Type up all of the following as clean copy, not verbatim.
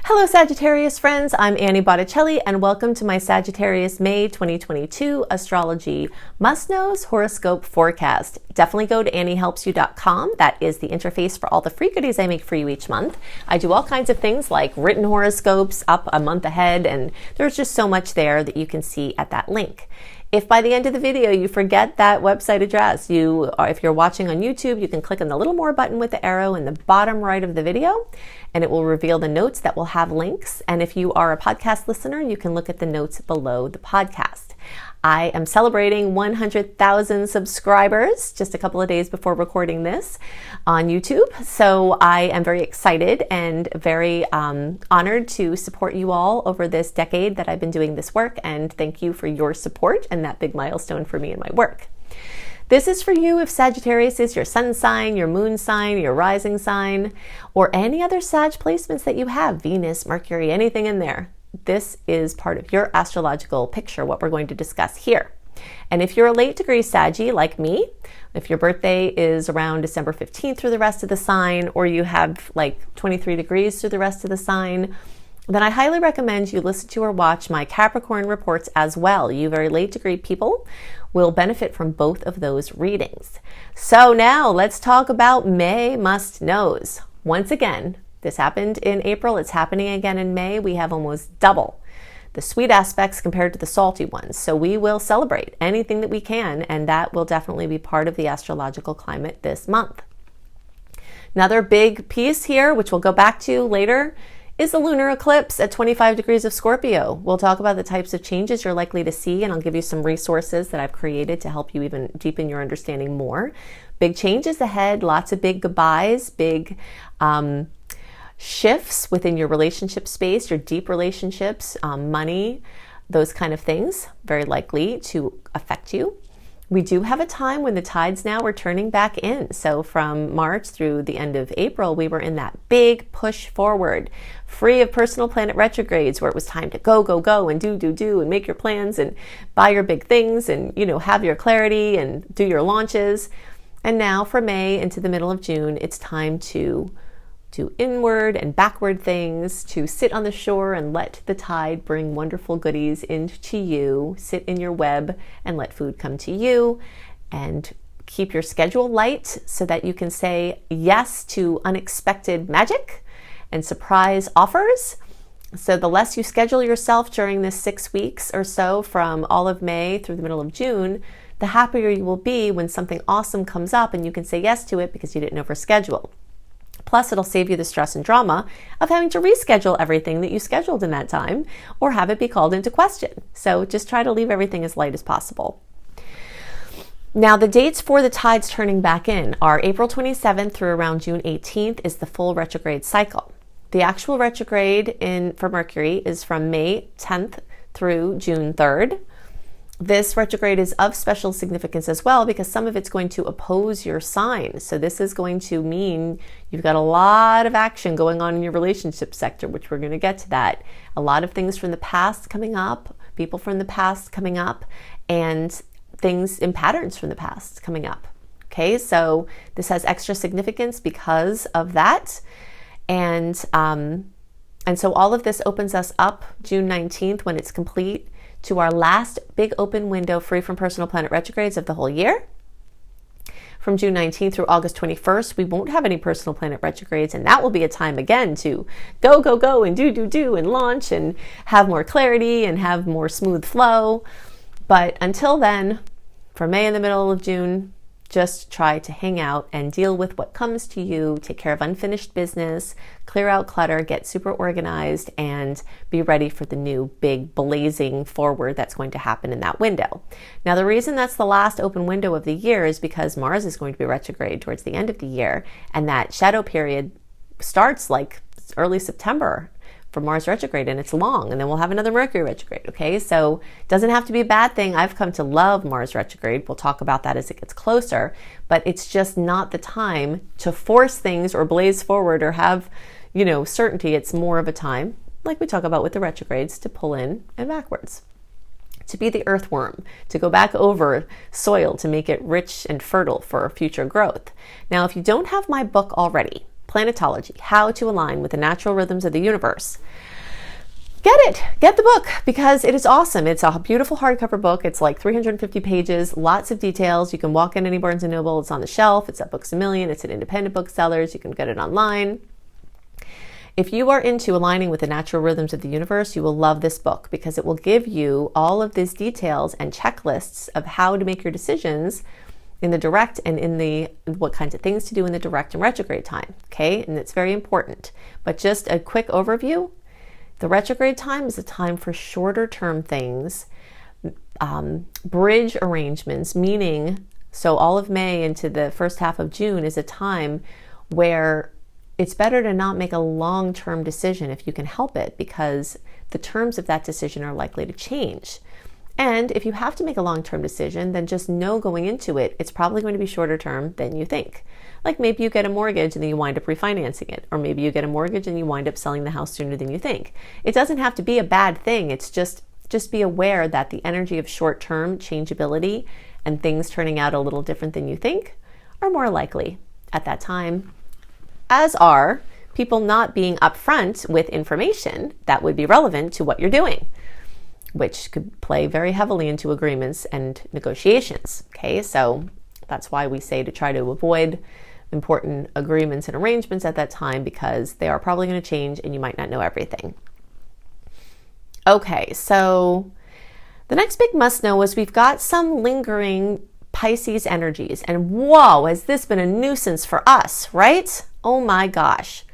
Hello Sagittarius friends, I'm Annie Botticelli and welcome to my Sagittarius May 2022 Astrology Must-Knows Horoscope Forecast. Definitely go to anniehelpsyou.com. That is the interface for all the free goodies I make for you each month. I do all kinds of things like written horoscopes up a month ahead, and there's just so much there that you can see at that link. If by the end of the video you forget that website address, if you're watching on YouTube, you can click on the little more button with the arrow in the bottom right of the video, and it will reveal the notes that will have links. And if you are a podcast listener, you can look at the notes below the podcast. I am celebrating 100,000 subscribers just a couple of days before recording this on YouTube. So I am very excited and very honored to support you all over this decade that I've been doing this work. And thank you for your support and that big milestone for me in my work. This is for you if Sagittarius is your sun sign, your moon sign, your rising sign, or any other Sag placements that you have, Venus, Mercury, anything in there. This is part of your astrological picture, what we're going to discuss here. And if you're a late degree Saggy like me, if your birthday is around December 15th through the rest of the sign, or you have like 23 degrees through the rest of the sign, then I highly recommend you listen to or watch my Capricorn reports as well. You very late degree people will benefit from both of those readings. So now let's talk about May must-knows. Once again, this happened in April, it's happening again in May. We have almost double the sweet aspects compared to the salty ones. So we will celebrate anything that we can, and that will definitely be part of the astrological climate this month. Another big piece here, which we'll go back to later, is the lunar eclipse at 25 degrees of Scorpio. We'll talk about the types of changes you're likely to see, and I'll give you some resources that I've created to help you even deepen your understanding more. Big changes ahead, lots of big goodbyes, big shifts within your relationship space, your deep relationships, money, those kind of things, very likely to affect you. We do have a time when the tides now are turning back in. So from March through the end of April, we were in that big push forward, free of personal planet retrogrades, where it was time to go, go, go, and do, and make your plans and buy your big things and, have your clarity and do your launches. And now for May into the middle of June, it's time to do inward and backward things, to sit on the shore and let the tide bring wonderful goodies into you, sit in your web and let food come to you, and keep your schedule light so that you can say yes to unexpected magic and surprise offers. So the less you schedule yourself during this 6 weeks or so from all of May through the middle of June, the happier you will be when something awesome comes up and you can say yes to it because you didn't overschedule. Plus, it'll save you the stress and drama of having to reschedule everything that you scheduled in that time or have it be called into question. So just try to leave everything as light as possible. Now, the dates for the tides turning back in are April 27th through around June 18th is the full retrograde cycle. The actual retrograde for Mercury is from May 10th through June 3rd. This retrograde is of special significance as well because some of it's going to oppose your sign. So this is going to mean you've got a lot of action going on in your relationship sector, which we're going to get to that. A lot of things from the past coming up, people from the past coming up, and things in patterns from the past coming up. Okay, so this has extra significance because of that. And so all of this opens us up June 19th when it's complete to our last big open window free from personal planet retrogrades of the whole year. From June 19th through August 21st, we won't have any personal planet retrogrades, and that will be a time again to go, go, go, and do, and launch and have more clarity and have more smooth flow. But until then, for May in the middle of June, just try to hang out and deal with what comes to you, take care of unfinished business, clear out clutter, get super organized, and be ready for the new big blazing forward that's going to happen in that window. Now, the reason that's the last open window of the year is because Mars is going to be retrograde towards the end of the year, and that shadow period starts like early September for Mars retrograde, and it's long, and then we'll have another Mercury retrograde, okay? So it doesn't have to be a bad thing. I've come to love Mars retrograde. We'll talk about that as it gets closer, but it's just not the time to force things or blaze forward or have, certainty. It's more of a time, like we talk about with the retrogrades, to pull in and backwards, to be the earthworm, to go back over soil to make it rich and fertile for future growth. Now, if you don't have my book already, Planetology, How to Align with the Natural Rhythms of the Universe. Get it. Get the book because it is awesome. It's a beautiful hardcover book. It's like 350 pages, lots of details. You can walk in any Barnes & Noble. It's on the shelf. It's at Books A Million. It's at independent booksellers. You can get it online. If you are into aligning with the natural rhythms of the universe, you will love this book because it will give you all of these details and checklists of how to make your decisions in the direct and in the what kinds of things to do in the direct and retrograde time. Okay, and it's very important. But just a quick overview. The retrograde time is a time for shorter term things, bridge arrangements, meaning, so all of May into the first half of June is a time where it's better to not make a long-term decision if you can help it, because the terms of that decision are likely to change. And if you have to make a long-term decision, then just know going into it, it's probably going to be shorter term than you think. Like maybe you get a mortgage and then you wind up refinancing it, or maybe you get a mortgage and you wind up selling the house sooner than you think. It doesn't have to be a bad thing. It's just be aware that the energy of short-term changeability and things turning out a little different than you think are more likely at that time, as are people not being upfront with information that would be relevant to what you're doing, which could play very heavily into agreements and negotiations. Okay, so that's why we say to try to avoid important agreements and arrangements at that time, because they are probably going to change and you might not know everything. Okay, so the next big must know is we've got some lingering Pisces energies, and whoa, has this been a nuisance for us, right? Oh my gosh.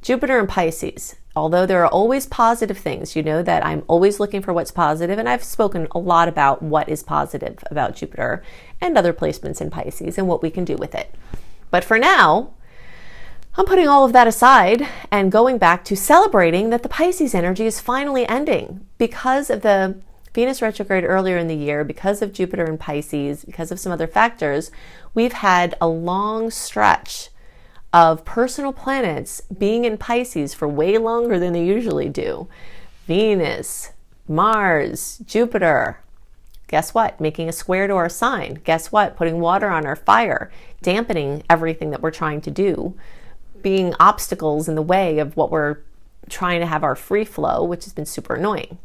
Jupiter and Pisces. Although there are always positive things, you know that I'm always looking for what's positive, and I've spoken a lot about what is positive about Jupiter and other placements in Pisces and what we can do with it. But for now, I'm putting all of that aside and going back to celebrating that the Pisces energy is finally ending because of the Venus retrograde earlier in the year, because of Jupiter and Pisces, because of some other factors. We've had a long stretch of personal planets being in Pisces for way longer than they usually do. Venus, Mars, Jupiter. Guess what? Making a square to our sign. Guess what? Putting water on our fire, dampening everything that we're trying to do, being obstacles in the way of what we're trying to have our free flow, which has been super annoying.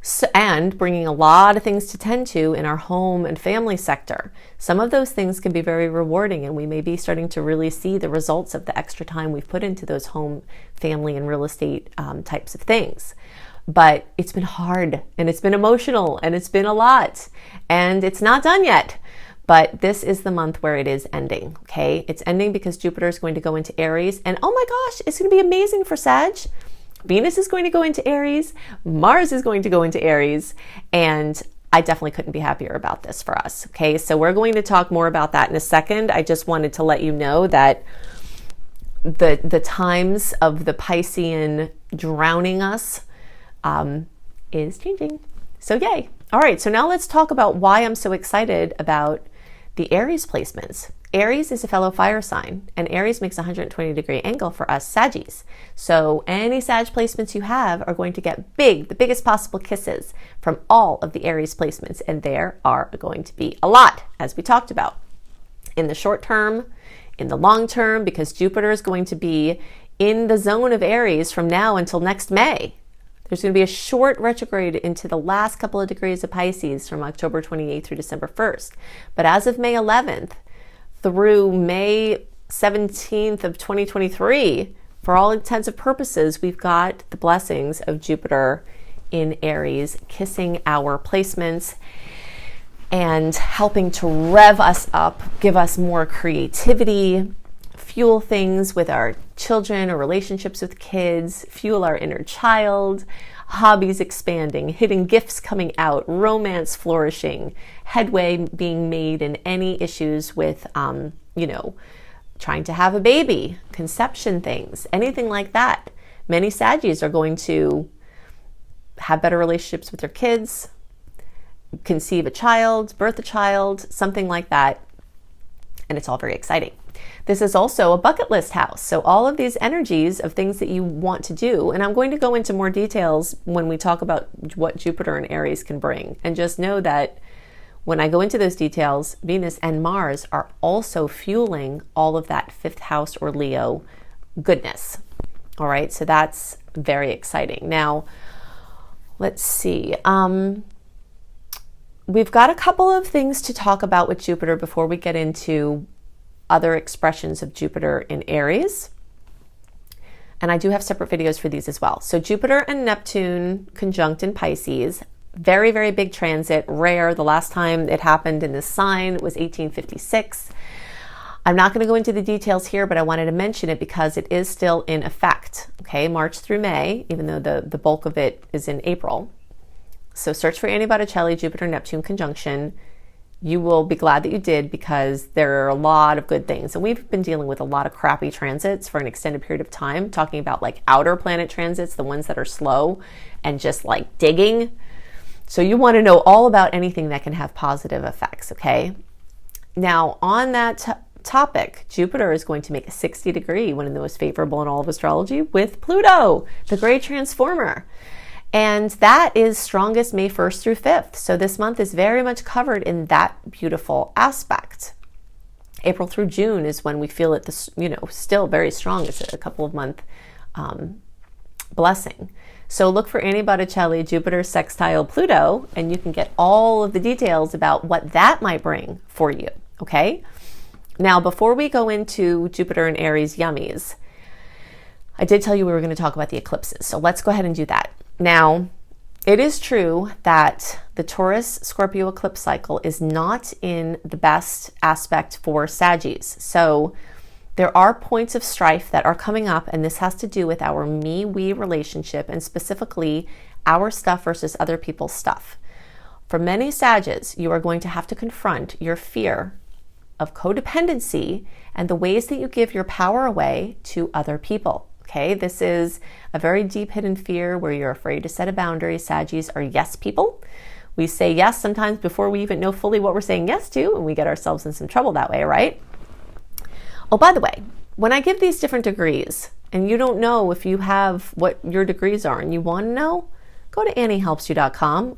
So, and bringing a lot of things to tend to in our home and family sector. Some of those things can be very rewarding, and we may be starting to really see the results of the extra time we've put into those home, family, and real estate types of things. But it's been hard, and it's been emotional, and it's been a lot, and it's not done yet. But this is the month where it is ending, okay? It's ending because Jupiter is going to go into Aries, and oh my gosh, it's going to be amazing for Sag. Venus is going to go into Aries, Mars is going to go into Aries, and I definitely couldn't be happier about this for us, okay? So we're going to talk more about that in a second. I just wanted to let you know that the times of the Piscean drowning us is changing. So yay. All right, so now let's talk about why I'm so excited about the Aries placements. Aries is a fellow fire sign, and Aries makes a 120-degree angle for us Saggies. So any Sag placements you have are going to get the biggest possible kisses from all of the Aries placements, and there are going to be a lot, as we talked about. In the short term, in the long term, because Jupiter is going to be in the zone of Aries from now until next May. There's going to be a short retrograde into the last couple of degrees of Pisces from October 28th through December 1st. But as of May 11th through May 17th of 2023, for all intents and purposes, we've got the blessings of Jupiter in Aries kissing our placements and helping to rev us up, give us more creativity, fuel things with our children or relationships with kids, fuel our inner child, hobbies expanding, hidden gifts coming out, romance flourishing, headway being made in any issues with, trying to have a baby, conception things, anything like that. Many Saggies are going to have better relationships with their kids, conceive a child, birth a child, something like that. And it's all very exciting. This is also a bucket list house. So all of these energies of things that you want to do, and I'm going to go into more details when we talk about what Jupiter and Aries can bring. And just know that when I go into those details, Venus and Mars are also fueling all of that fifth house or Leo goodness. All right, so that's very exciting. Now, let's see. We've got a couple of things to talk about with Jupiter before we get into other expressions of Jupiter in Aries. And I do have separate videos for these as well. So Jupiter and Neptune conjunct in Pisces, very, very big transit, rare. The last time it happened in this sign was 1856. I'm not going to go into the details here, but I wanted to mention it because it is still in effect, okay, March through May, even though the bulk of it is in April. So search for Annie Botticelli, Jupiter, Neptune conjunction. You will be glad that you did, because there are a lot of good things. And we've been dealing with a lot of crappy transits for an extended period of time, talking about like outer planet transits, the ones that are slow and just like digging. So you want to know all about anything that can have positive effects, okay? Now, on that topic, Jupiter is going to make a 60-degree, one of the most favorable in all of astrology, with Pluto, the great transformer. And that is strongest May 1st through 5th. So this month is very much covered in that beautiful aspect. April through June is when we feel it, still very strong. It's a couple of month blessing. So look for Annie Botticelli, Jupiter sextile Pluto, and you can get all of the details about what that might bring for you, okay? Now, before we go into Jupiter and Aries yummies, I did tell you we were going to talk about the eclipses. So let's go ahead and do that. Now, it is true that the Taurus Scorpio eclipse cycle is not in the best aspect for Saggies. So there are points of strife that are coming up, and this has to do with our me-we relationship, and specifically our stuff versus other people's stuff. For many Saggies, you are going to have to confront your fear of codependency and the ways that you give your power away to other people. Okay, this is a very deep hidden fear where you're afraid to set a boundary. Saggies are yes people. We say yes sometimes before we even know fully what we're saying yes to, and we get ourselves in some trouble that way, right? Oh, by the way, when I give these different degrees, and you don't know if you have what your degrees are and you want to know, go to anniehelpsyou.com,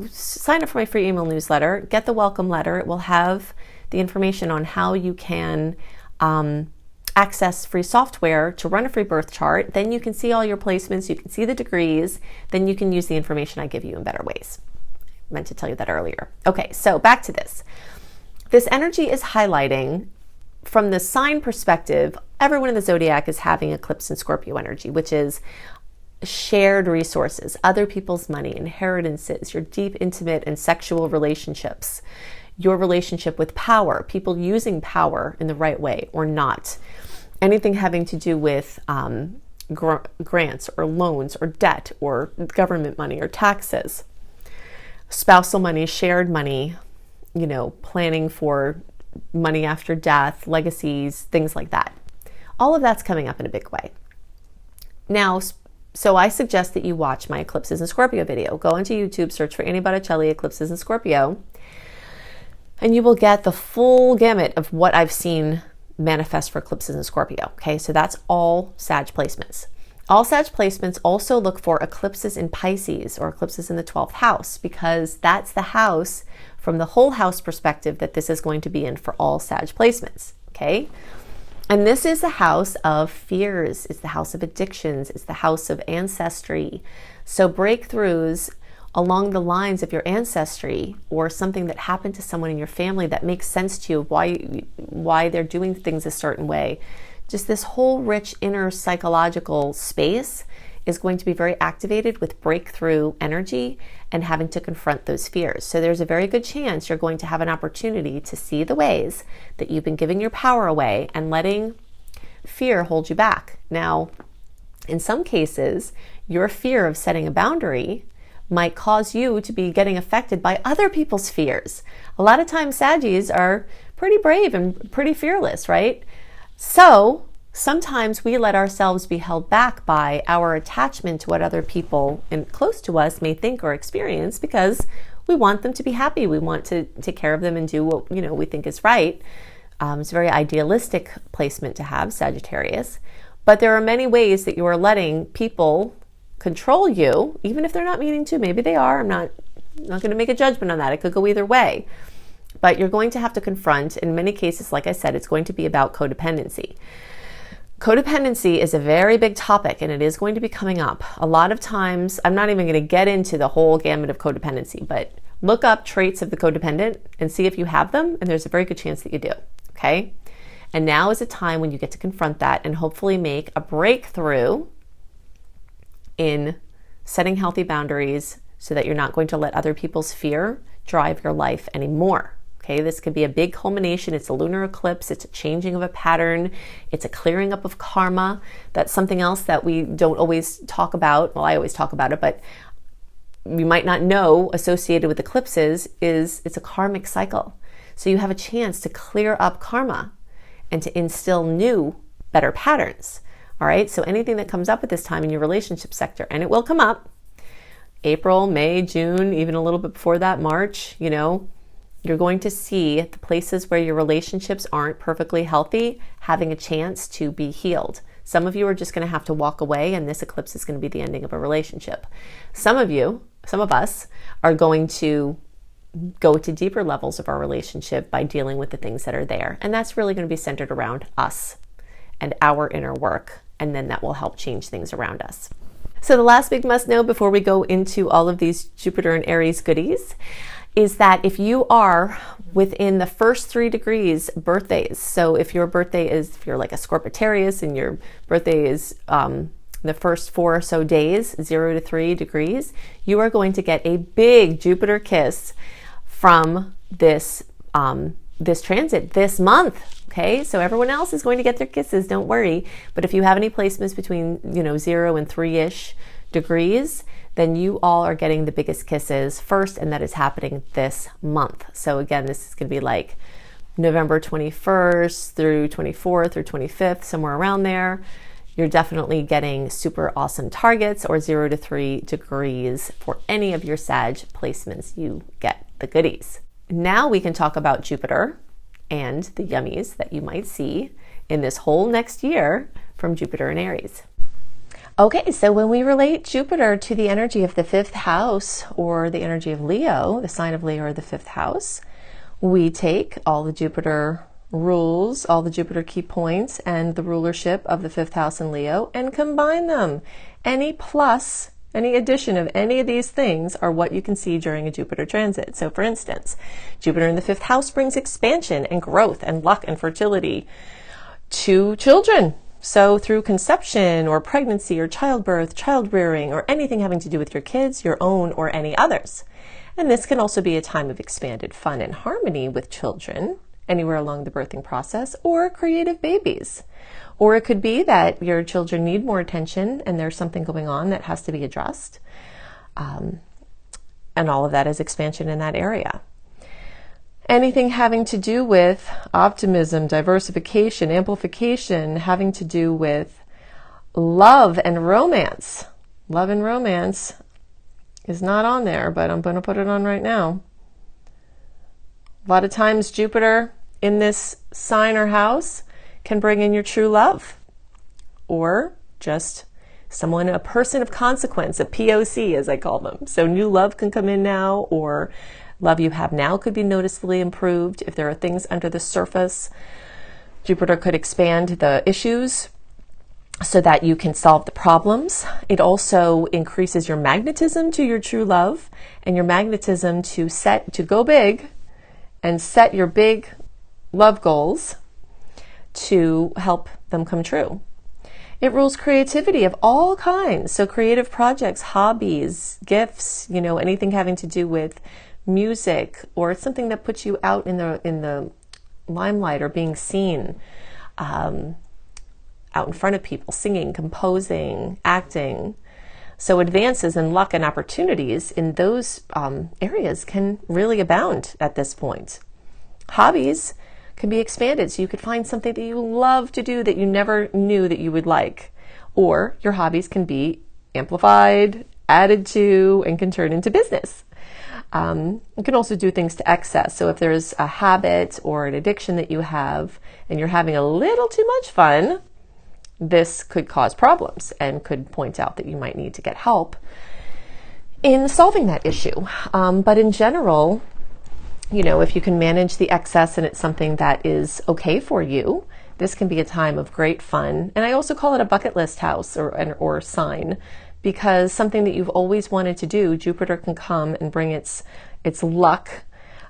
sign up for my free email newsletter, get the welcome letter. It will have the information on how you can access free software to run a free birth chart. Then you can see all your placements, you can see the degrees, then you can use the information I give you in better ways. I meant to tell you that earlier. Okay, so back to this. This energy is highlighting, from the sign perspective, everyone in the zodiac is having eclipse in Scorpio energy, which is shared resources, other people's money, inheritances, your deep, intimate, and sexual relationships, your relationship with power, people using power in the right way or not. Anything having to do with grants or loans or debt or government money or taxes, spousal money, shared money, planning for money after death, legacies, things like that. All of that's coming up in a big way. Now, so I suggest that you watch my Eclipses in Scorpio video. Go into YouTube, search for Annie Botticelli, Eclipses in Scorpio, and you will get the full gamut of what I've seen manifest for eclipses in Scorpio. Okay, so that's all Sag placements. All Sag placements also look for eclipses in Pisces or eclipses in the 12th house, because that's the house from the whole house perspective that this is going to be in for all Sag placements. Okay, and this is the house of fears, it's the house of addictions, it's the house of ancestry. So breakthroughs along the lines of your ancestry, or something that happened to someone in your family that makes sense to you, why they're doing things a certain way. Just this whole rich inner psychological space is going to be very activated with breakthrough energy and having to confront those fears. So there's a very good chance you're going to have an opportunity to see the ways that you've been giving your power away and letting fear hold you back. Now, in some cases, your fear of setting a boundary might cause you to be getting affected by other people's fears. A lot of times Saggies are pretty brave and pretty fearless, right? So sometimes we let ourselves be held back by our attachment to what other people close to us may think or experience, because we want them to be happy. We want to take care of them and do what we think is right. It's a very idealistic placement to have, Sagittarius. But there are many ways that you are letting people control you, even if they're not meaning to. Maybe they are. I'm not I'm not going to make a judgment on that. It could go either way. But you're going to have to confront, in many cases, like I said, it's going to be about codependency. Codependency is a very big topic, and it is going to be coming up. A lot of times, I'm not even going to get into the whole gamut of codependency, but look up traits of the codependent and see if you have them, and there's a very good chance that you do, okay? And now is a time when you get to confront that and hopefully make a breakthrough in setting healthy boundaries so that you're not going to let other people's fear drive your life anymore. Okay, this could be a big culmination. It's a lunar eclipse. It's a changing of a pattern. It's a clearing up of karma. That's something else that we don't always talk about. Well, I always talk about it, but you might not know associated with eclipses is it's a karmic cycle. So you have a chance to clear up karma and to instill new, better patterns. All right, so anything that comes up at this time in your relationship sector, and it will come up, April, May, June, even a little bit before that, March, you're going to see the places where your relationships aren't perfectly healthy having a chance to be healed. Some of you are just going to have to walk away, and this eclipse is going to be the ending of a relationship. Some of us are going to go to deeper levels of our relationship by dealing with the things that are there. And that's really going to be centered around us and our inner work. And then that will help change things around us. So the last big must know before we go into all of these Jupiter and Aries goodies is that if you are within the first 3 degrees birthdays, so if you're like a Scorpiotarius and your birthday is the first 4 or so days, 0 to 3 degrees, you are going to get a big Jupiter kiss from this transit this month. Okay, so everyone else is going to get their kisses, don't worry. But if you have any placements between 0 and 3-ish degrees, then you all are getting the biggest kisses first, and that is happening this month. So again, this is going to be like November 21st through 24th or 25th, somewhere around there. You're definitely getting super awesome targets, or 0 to 3 degrees for any of your Sag placements. You get the goodies. Now we can talk about Jupiter and the yummies that you might see in this whole next year from Jupiter and Aries. Okay, so when we relate Jupiter to the energy of the 5th house, or the energy of Leo, the sign of Leo, or the 5th house, we take all the Jupiter rules, all the Jupiter key points, and the rulership of the 5th house in Leo, and combine them. Any addition of any of these things are what you can see during a Jupiter transit. So for instance, Jupiter in the 5th house brings expansion and growth and luck and fertility to children. So through conception or pregnancy or childbirth, child rearing, or anything having to do with your kids, your own, or any others. And this can also be a time of expanded fun and harmony with children, anywhere along the birthing process, or creative babies. Or it could be that your children need more attention and there's something going on that has to be addressed. And all of that is expansion in that area. Anything having to do with optimism, diversification, amplification, having to do with love and romance. Love and romance is not on there, but I'm going to put it on right now. A lot of times Jupiter in this sign or house can bring in your true love, or just a person of consequence, a POC as I call them. So new love can come in now, or love you have now could be noticeably improved. If there are things under the surface, Jupiter could expand the issues so that you can solve the problems. It also increases your magnetism to your true love, and your magnetism to go big and set your big love goals to help them come true. It rules creativity of all kinds. So creative projects, hobbies, gifts, anything having to do with music, or something that puts you out in the limelight, or being seen out in front of people, singing, composing, acting. So advances in luck and opportunities in those areas can really abound at this point. Hobbies can be expanded, so you could find something that you love to do that you never knew that you would like. Or your hobbies can be amplified, added to, and can turn into business. You can also do things to excess. So if there's a habit or an addiction that you have and you're having a little too much fun, this could cause problems and could point out that you might need to get help in solving that issue. But in general, you know, if you can manage the excess and it's something that is okay for you, this can be a time of great fun. And I also call it a bucket list house or sign, because something that you've always wanted to do, Jupiter can come and bring its luck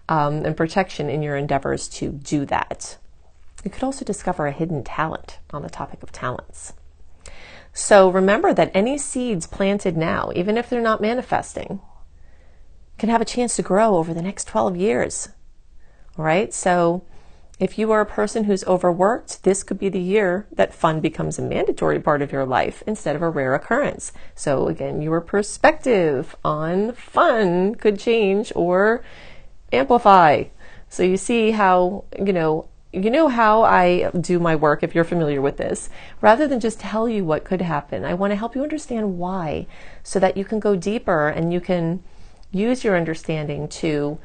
and protection in your endeavors to do that. You could also discover a hidden talent on the topic of talents. So remember that any seeds planted now, even if they're not manifesting, can have a chance to grow over the next 12 years. All right? So if you are a person who's overworked, this could be the year that fun becomes a mandatory part of your life instead of a rare occurrence. So again, your perspective on fun could change or amplify. So you see how, you know how I do my work if you're familiar with this. Rather than just tell you what could happen, I want to help you understand why, so that you can go deeper and you can use your understanding to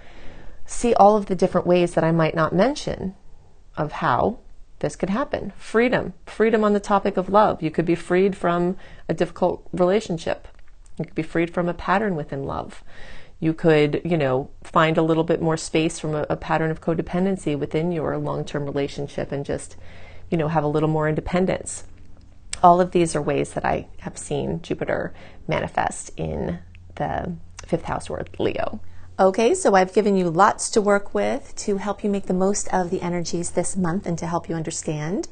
see all of the different ways that I might not mention of how this could happen. Freedom on the topic of love. You could be freed from a difficult relationship. You could be freed from a pattern within love. You could, find a little bit more space from a pattern of codependency within your long-term relationship and just, have a little more independence. All of these are ways that I have seen Jupiter manifest in the 5th house or Leo. Okay, so I've given you lots to work with to help you make the most of the energies this month and to help you understand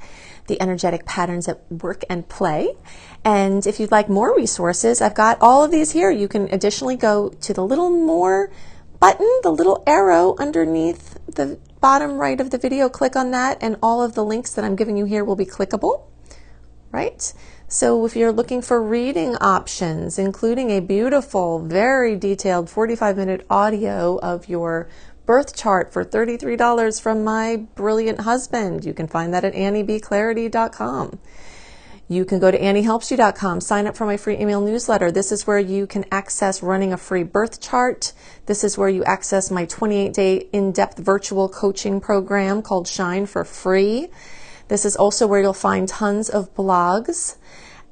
the energetic patterns at work and play. And if you'd like more resources, I've got all of these here. You can additionally go to the little more button, the little arrow underneath the bottom right of the video. Click on that, and all of the links that I'm giving you here will be clickable, right? So if you're looking for reading options, including a beautiful, very detailed 45-minute audio of your birth chart for $33 from my brilliant husband, you can find that at anniebclarity.com. You can go to anniehelpsyou.com, sign up for my free email newsletter. This is where you can access running a free birth chart. This is where you access my 28-day in-depth virtual coaching program called Shine for free. This is also where you'll find tons of blogs,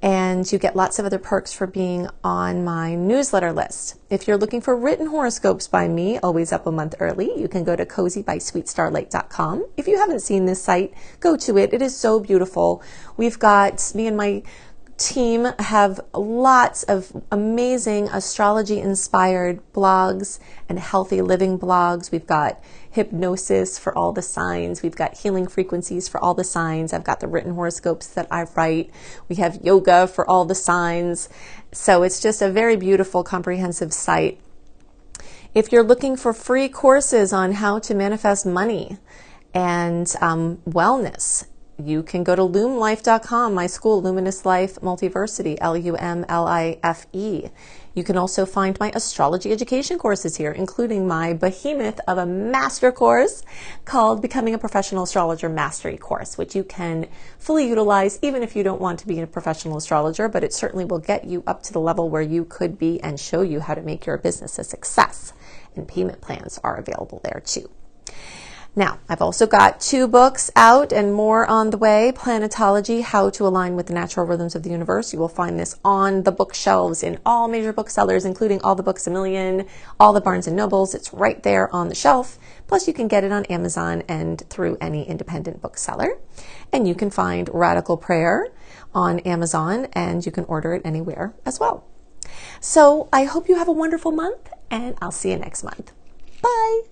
and you get lots of other perks for being on my newsletter list. If you're looking for written horoscopes by me, always up a month early, you can go to cozybysweetstarlight.com. If you haven't seen this site, go to it. It is so beautiful. We've got, me and my team have lots of amazing astrology-inspired blogs and healthy living blogs. We've got hypnosis for all the signs. We've got healing frequencies for all the signs. I've got the written horoscopes that I write. We have yoga for all the signs. So it's just a very beautiful, comprehensive site. If you're looking for free courses on how to manifest money and wellness, you can go to lumlife.com, my school, Luminous Life Multiversity, LUMLIFE. You can also find my astrology education courses here, including my behemoth of a master course called Becoming a Professional Astrologer Mastery Course, which you can fully utilize even if you don't want to be a professional astrologer, but it certainly will get you up to the level where you could be and show you how to make your business a success. And payment plans are available there too. Now, I've also got 2 books out and more on the way. Planetology, How to Align with the Natural Rhythms of the Universe. You will find this on the bookshelves in all major booksellers, including all the Books A Million, all the Barnes & Nobles. It's right there on the shelf. Plus, you can get it on Amazon and through any independent bookseller. And you can find Radical Prayer on Amazon, and you can order it anywhere as well. So I hope you have a wonderful month, and I'll see you next month. Bye!